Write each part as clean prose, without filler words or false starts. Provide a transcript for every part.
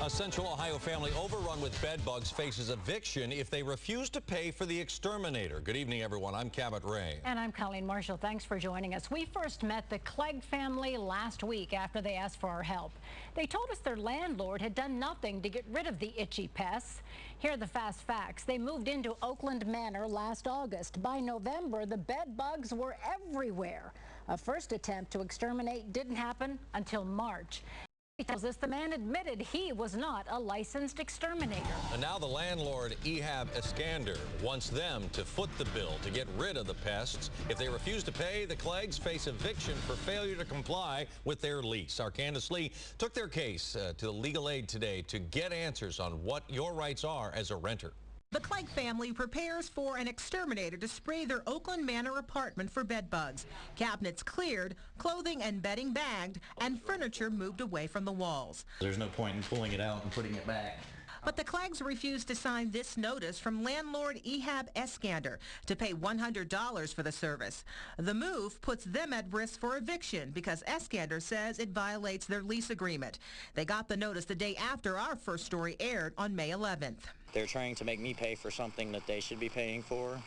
A Central Ohio family overrun with bed bugs faces eviction if they refuse to pay for the exterminator. Good evening, everyone. I'm Cabot Ray. And I'm Colleen Marshall. Thanks for joining us. We first met the Clegg family last week after they asked for our help. They told us their landlord had done nothing to get rid of the itchy pests. Here are the fast facts. They moved into Oakland Manor last August. By November, the bed bugs were everywhere. A first attempt to exterminate didn't happen until March. He tells us the man admitted he was not a licensed exterminator. And now the landlord, Ehab Eskander, wants them to foot the bill to get rid of the pests. If they refuse to pay, the Cleggs face eviction for failure to comply with their lease. Our Candace Lee took their case to legal aid today to get answers on what your rights are as a renter. The Clegg family prepares for an exterminator to spray their Oakland Manor apartment for bed bugs. Cabinets cleared, clothing and bedding bagged, and furniture moved away from the walls. There's no point in pulling it out and putting it back. But the Cleggs refused to sign this notice from landlord Ehab Eskander to pay $100 for the service. The move puts them at risk for eviction because Eskander says it violates their lease agreement. They got the notice the day after our first story aired on May 11th. They're trying to make me pay for something that they should be paying for,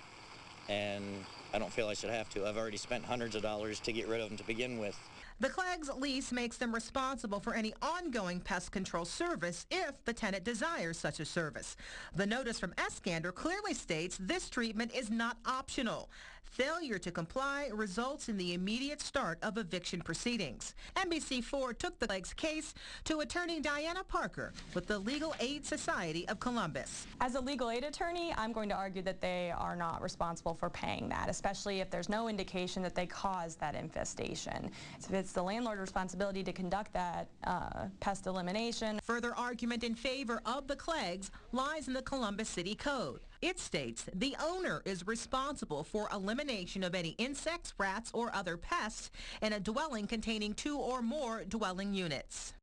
and I don't feel I should have to. I've already spent hundreds of dollars to get rid of them to begin with. The Clegg's lease makes them responsible for any ongoing pest control service if the tenant desires such a service. The notice from Eskander clearly states this treatment is not optional. Failure to comply results in the immediate start of eviction proceedings. NBC4 took the Clegg's case to attorney Dianna Parker with the Legal Aid Society of Columbus. As a legal aid attorney, I'm going to argue that they are not responsible for paying that, especially if there's no indication that they caused that infestation. So if it's the landlord's responsibility to conduct that pest elimination. Further argument in favor of the Cleggs lies in the Columbus City Code. It states the owner is responsible for elimination of any insects, rats, or other pests in a dwelling containing 2 or more dwelling units.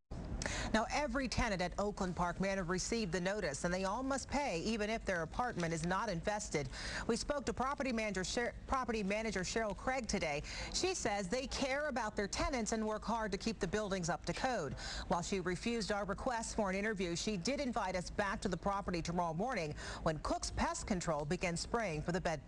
Now, every tenant at Oakland Park Manor received the notice, and they all must pay even if their apartment is not infested. We spoke to property manager Cheryl Craig today. She says they care about their tenants and work hard to keep the buildings up to code. While she refused our request for an interview, she did invite us back to the property tomorrow morning when Cook's Pest Control begins spraying for the bed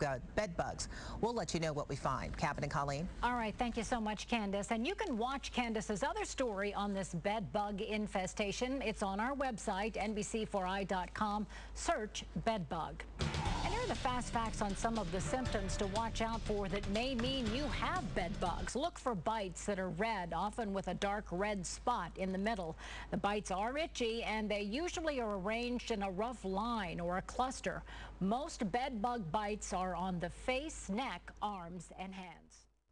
bugs. We'll let you know what we find. Cabot and Colleen. All right, thank you so much, Candace. And you can watch Candace's other story on this bed bug infestation. It's on our website, NBC4i.com. Search bedbug. And here are the fast facts on some of the symptoms to watch out for that may mean you have bed bugs. Look for bites that are red, often with a dark red spot in the middle. The bites are itchy, and they usually are arranged in a rough line or a cluster. Most bed bug bites are on the face, neck, arms, and hands.